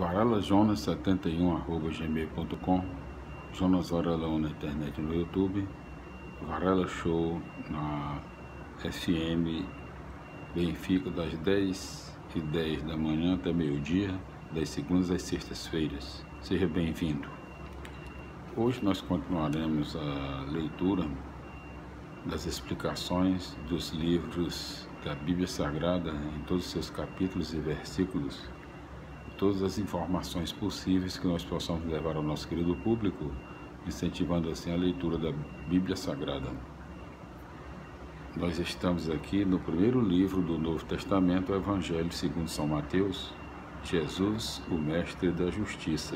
varelajonas71@gmail.com, Jonas Varelão na internet e no YouTube, Varela Show na FM Benfica das 10h10 da manhã até meio-dia, das segundas às sextas-feiras. Seja bem-vindo. Hoje nós continuaremos a leitura das explicações dos livros da Bíblia Sagrada em todos os seus capítulos e versículos, todas as informações possíveis que nós possamos levar ao nosso querido público, incentivando assim a leitura da Bíblia Sagrada. Nós estamos aqui no primeiro livro do Novo Testamento, o Evangelho segundo São Mateus, Jesus, o Mestre da Justiça.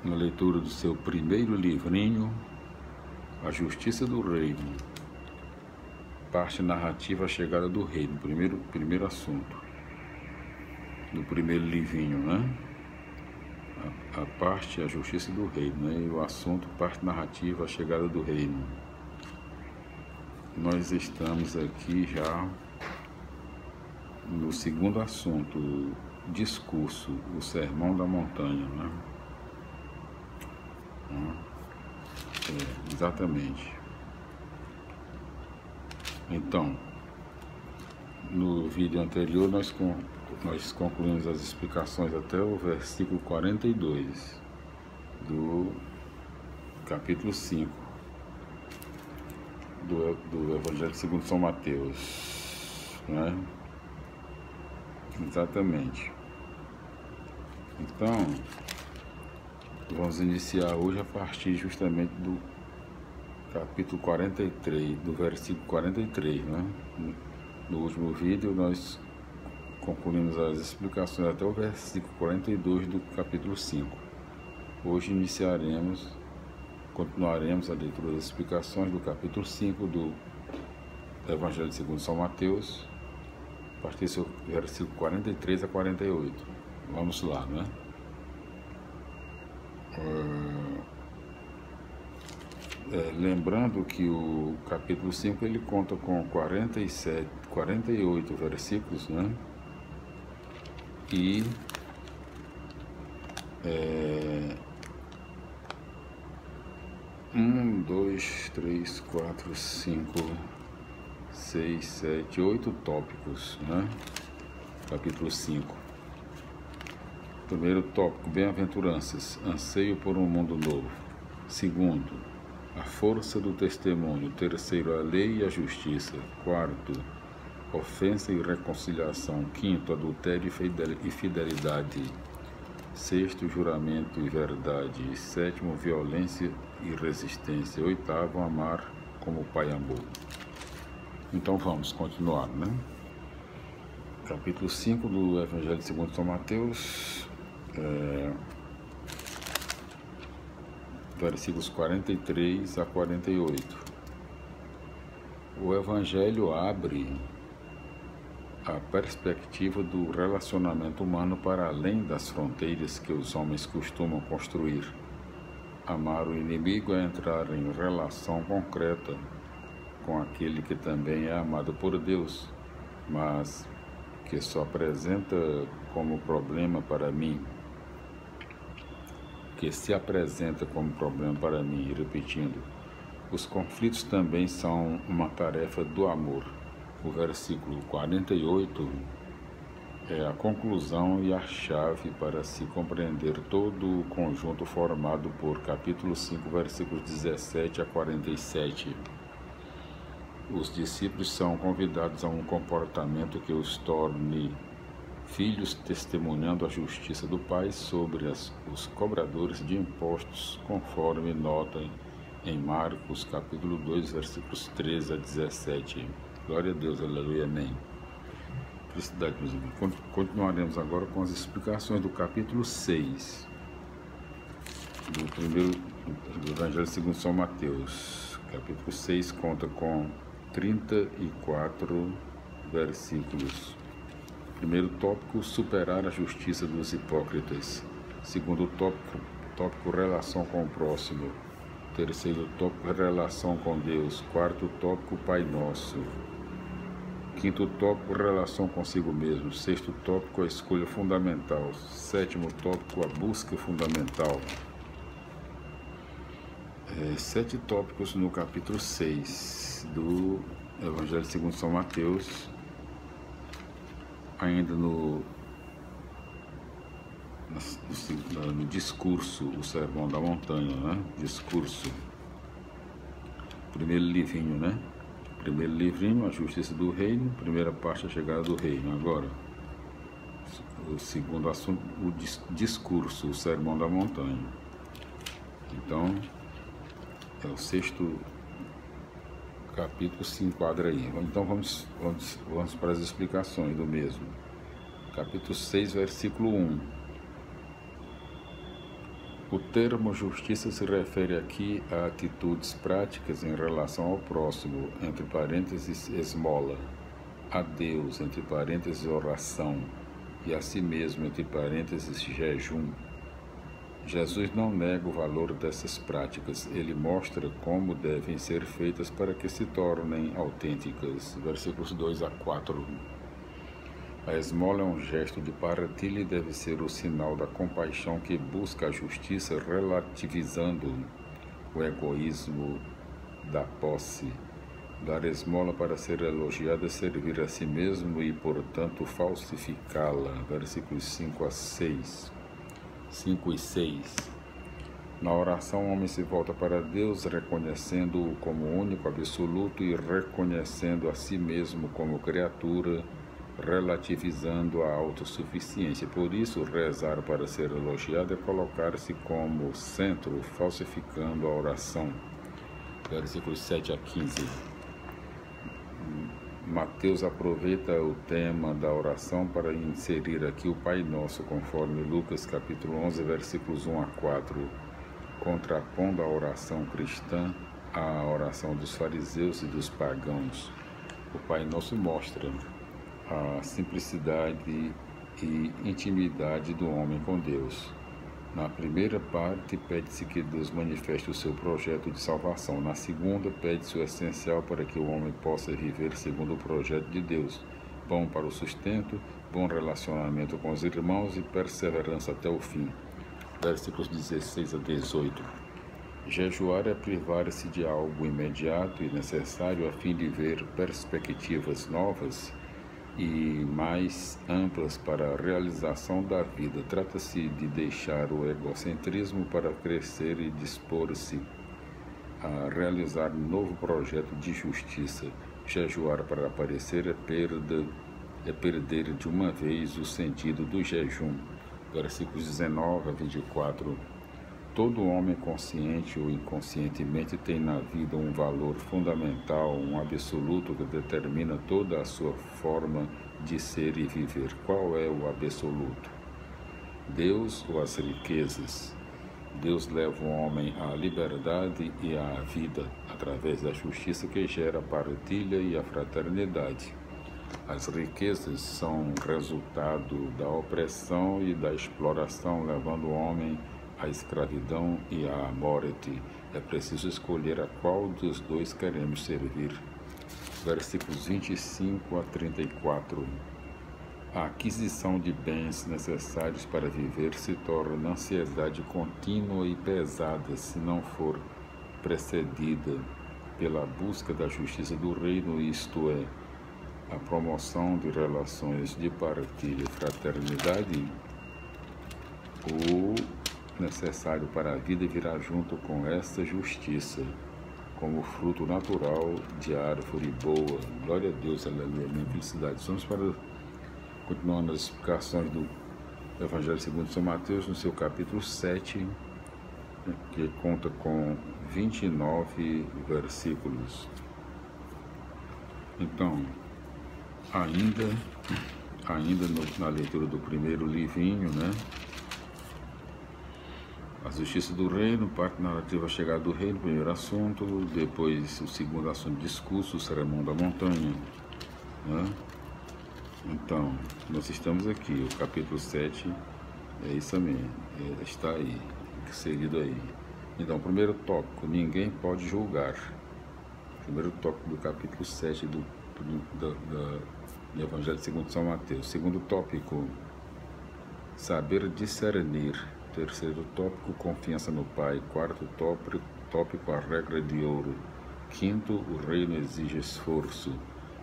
Na leitura do seu primeiro livrinho, A Justiça do Reino, parte narrativa, a chegada do reino, primeiro assunto do primeiro livrinho, né? A parte, a justiça do reino, né? E o assunto, parte narrativa, a chegada do reino. Nós estamos aqui já no segundo assunto, discurso, o Sermão da Montanha, né? Exatamente. Então, no vídeo anterior nós concluímos as explicações até o versículo 42 do capítulo 5 do Evangelho segundo São Mateus, né? Exatamente. Então, vamos iniciar hoje a partir justamente do capítulo 43, do versículo 43, né? No último vídeo nós concluímos as explicações até o versículo 42 do capítulo 5. Hoje continuaremos a leitura das explicações do capítulo 5 do Evangelho segundo São Mateus, a partir do versículo 43 a 48. Vamos lá, né? Lembrando que o capítulo 5 ele conta com 48 versículos, né? E 1, 2, 3, 4, 5, 6, 7, 8 tópicos, né? Capítulo 5. Primeiro tópico, bem-aventuranças, anseio por um mundo novo. Segundo, a força do testemunho. Terceiro, a lei e a justiça. Quarto, ofensa e reconciliação. Quinto, adultério e fidelidade. Sexto, juramento e verdade. Sétimo, violência e resistência. Oitavo, amar como o Pai amou. Então vamos continuar, né? Capítulo 5 do Evangelho segundo São Mateus, versículos 43 a 48. O Evangelho abre a perspectiva do relacionamento humano para além das fronteiras que os homens costumam construir. Amar o inimigo é entrar em relação concreta com aquele que também é amado por Deus, mas que só apresenta como problema para mim, que se apresenta como problema para mim, repetindo, os conflitos também são uma tarefa do amor. O versículo 48 é a conclusão e a chave para se compreender todo o conjunto formado por capítulo 5, versículos 17 a 47. Os discípulos são convidados a um comportamento que os torne filhos, testemunhando a justiça do Pai sobre os cobradores de impostos, conforme nota em Marcos, capítulo 2, versículos 13 a 17. Glória a Deus, aleluia, amém. Felicidade, meus irmãos. Continuaremos agora com as explicações do capítulo 6 do Evangelho segundo São Mateus. Capítulo 6 conta com 34 versículos. Primeiro tópico, superar a justiça dos hipócritas. Segundo tópico, relação com o próximo. Terceiro tópico, relação com Deus. Quarto tópico, Pai Nosso. Quinto tópico, relação consigo mesmo. Sexto tópico, a escolha fundamental. Sétimo tópico, a busca fundamental. 7 tópicos no capítulo 6 do Evangelho segundo São Mateus, ainda no discurso, o Sermão da Montanha, né? Discurso. Primeiro livrinho, né? Primeiro livrinho, a justiça do reino. Primeira parte, a chegada do reino. Agora, o segundo assunto, o discurso, o Sermão da Montanha. Então, é o sexto capítulo, se enquadra aí. Então, vamos para as explicações do mesmo. Capítulo 6, versículo 1. O termo justiça se refere aqui a atitudes práticas em relação ao próximo, entre parênteses esmola, a Deus, entre parênteses oração, e a si mesmo, entre parênteses jejum. Jesus não nega o valor dessas práticas, ele mostra como devem ser feitas para que se tornem autênticas. Versículos 2 a 4. A esmola é um gesto de partilha e deve ser o sinal da compaixão que busca a justiça, relativizando o egoísmo da posse. Dar esmola para ser elogiada é servir a si mesmo e, portanto, falsificá-la. Versículos 5 a 6. 5 e 6. Na oração, o homem se volta para Deus, reconhecendo-o como único, absoluto e reconhecendo a si mesmo como criatura, relativizando a autossuficiência. Por isso, rezar para ser elogiado é colocar-se como centro, falsificando a oração. Versículos 7 a 15. Mateus aproveita o tema da oração para inserir aqui o Pai Nosso, conforme Lucas capítulo 11, versículos 1 a 4, contrapondo a oração cristã à oração dos fariseus e dos pagãos. O Pai Nosso mostra a simplicidade e intimidade do homem com Deus. Na primeira parte, pede-se que Deus manifeste o seu projeto de salvação. Na segunda, pede-se o essencial para que o homem possa viver segundo o projeto de Deus: bom para o sustento, bom relacionamento com os irmãos e perseverança até o fim. Versículos 16 a 18. Jejuar é privar-se de algo imediato e necessário a fim de ver perspectivas novas e mais amplas para a realização da vida. Trata-se de deixar o egocentrismo para crescer e dispor-se a realizar um novo projeto de justiça. Jejuar para aparecer é perder de uma vez o sentido do jejum. Versículos 19 a 24. Todo homem, consciente ou inconscientemente, tem na vida um valor fundamental, um absoluto que determina toda a sua forma de ser e viver. Qual é o absoluto? Deus ou as riquezas? Deus leva o homem à liberdade e à vida, através da justiça que gera a partilha e a fraternidade. As riquezas são resultado da opressão e da exploração, levando o homem à escravidão e à morte. É preciso escolher a qual dos dois queremos servir. Versículos 25 a 34. A aquisição de bens necessários para viver se torna ansiedade contínua e pesada se não for precedida pela busca da justiça do reino, isto é, a promoção de relações de partilha e fraternidade. O necessário para a vida virá junto com esta justiça, como fruto natural de árvore boa. Glória a Deus, aleluia, minha felicidade. Vamos para continuando as explicações do Evangelho segundo São Mateus, no seu capítulo 7, que conta com 29 versículos. Então, ainda na leitura do primeiro livrinho, né? A justiça do reino, parte narrativa, a chegada do reino, primeiro assunto, depois o segundo assunto, discurso, o Sermão da Montanha, né? Então, nós estamos aqui, o capítulo 7, é isso mesmo, está aí, inserido aí. Então, primeiro tópico, ninguém pode julgar. Primeiro tópico do capítulo 7 do do Evangelho segundo São Mateus. Segundo tópico, saber discernir. Terceiro tópico, confiança no Pai. Quarto tópico, a regra de ouro. Quinto, o reino exige esforço.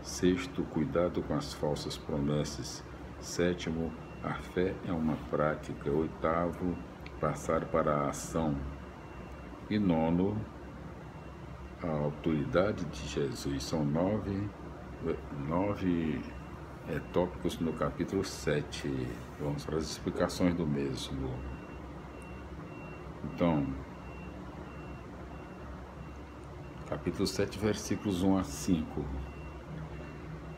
Sexto, cuidado com as falsas promessas. Sétimo, a fé é uma prática. Oitavo, passar para a ação. E nono, a autoridade de Jesus. São nove tópicos no capítulo 7. Vamos para as explicações do mesmo. Então, capítulo 7, versículos 1 a 5.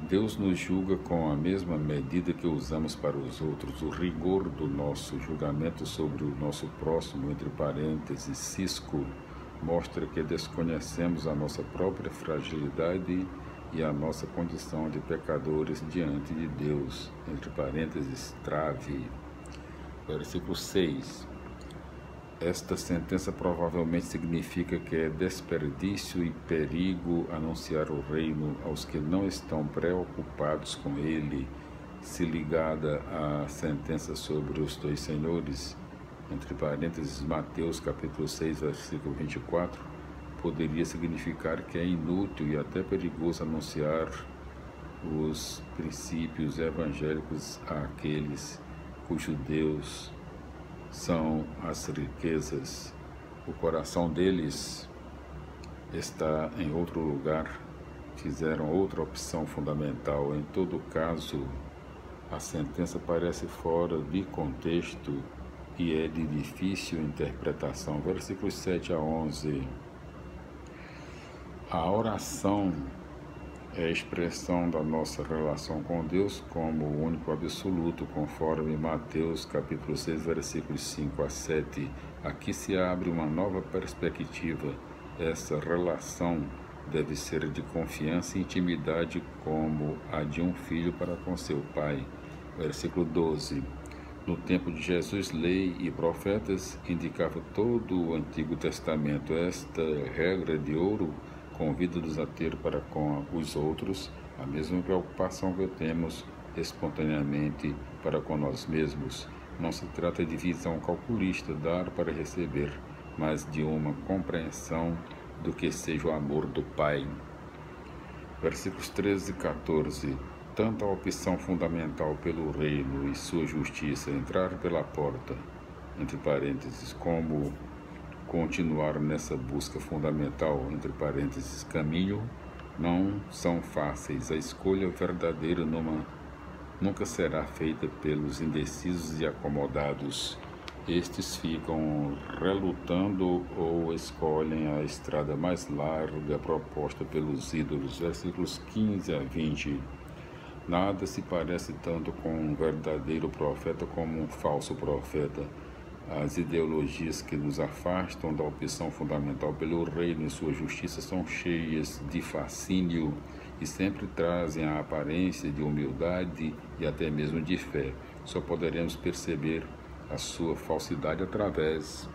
Deus nos julga com a mesma medida que usamos para os outros. O rigor do nosso julgamento sobre o nosso próximo, entre parênteses, cisco, mostra que desconhecemos a nossa própria fragilidade e a nossa condição de pecadores diante de Deus, entre parênteses, trave. Versículo 6. Esta sentença provavelmente significa que é desperdício e perigo anunciar o reino aos que não estão preocupados com ele, se ligada à sentença sobre os dois senhores, entre parênteses, Mateus capítulo 6, versículo 24, poderia significar que é inútil e até perigoso anunciar os princípios evangélicos àqueles cujo Deus são as riquezas. O coração deles está em outro lugar, fizeram outra opção fundamental. Em todo caso, a sentença parece fora de contexto e é de difícil interpretação. Versículos 7 a 11. A oração é a expressão da nossa relação com Deus como o único absoluto, conforme Mateus capítulo 6, versículos 5 a 7. Aqui se abre uma nova perspectiva. Essa relação deve ser de confiança e intimidade como a de um filho para com seu pai. Versículo 12. No tempo de Jesus, lei e profetas indicavam todo o Antigo Testamento. Esta regra de ouro convida-nos a ter para com os outros a mesma preocupação que temos espontaneamente para com nós mesmos. Não se trata de visão calculista, dar para receber, mas de uma compreensão do que seja o amor do Pai. Versículos 13 e 14. Tanto a opção fundamental pelo reino e sua justiça, entrar pela porta, entre parênteses, como continuar nessa busca fundamental, entre parênteses, caminho, não são fáceis. A escolha verdadeira nunca será feita pelos indecisos e acomodados. Estes ficam relutando ou escolhem a estrada mais larga proposta pelos ídolos. Versículos 15 a 20. Nada se parece tanto com um verdadeiro profeta como um falso profeta. As ideologias que nos afastam da opção fundamental pelo reino e sua justiça são cheias de fascínio e sempre trazem a aparência de humildade e até mesmo de fé. Só poderemos perceber a sua falsidade através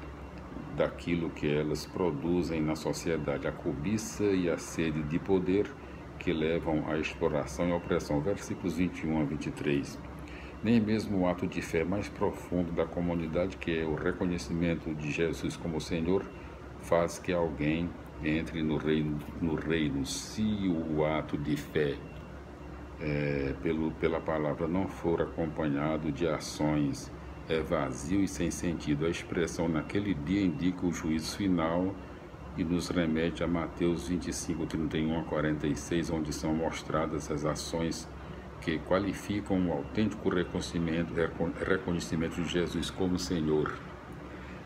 daquilo que elas produzem na sociedade, a cobiça e a sede de poder que levam à exploração e à opressão. Versículos 21 a 23. Nem mesmo o ato de fé mais profundo da comunidade, que é o reconhecimento de Jesus como Senhor, faz que alguém entre no reino. Se o ato de fé pela palavra não for acompanhado de ações, é vazio e sem sentido. A expressão naquele dia indica o juízo final e nos remete a Mateus 25, 31 a 46, onde são mostradas as ações que qualificam o autêntico reconhecimento de Jesus como Senhor.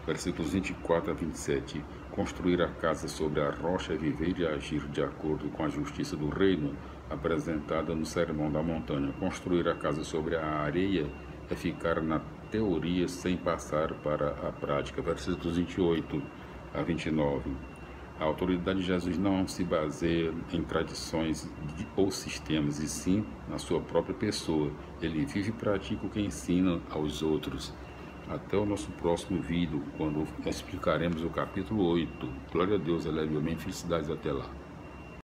Versículos 24 a 27. Construir a casa sobre a rocha é viver e agir de acordo com a justiça do reino, apresentada no Sermão da Montanha. Construir a casa sobre a areia é ficar na teoria sem passar para a prática. Versículos 28 a 29. A autoridade de Jesus não se baseia em tradições ou sistemas, e sim na sua própria pessoa. Ele vive e pratica o que ensina aos outros. Até o nosso próximo vídeo, quando explicaremos o capítulo 8. Glória a Deus, eleve-me, felicidades até lá.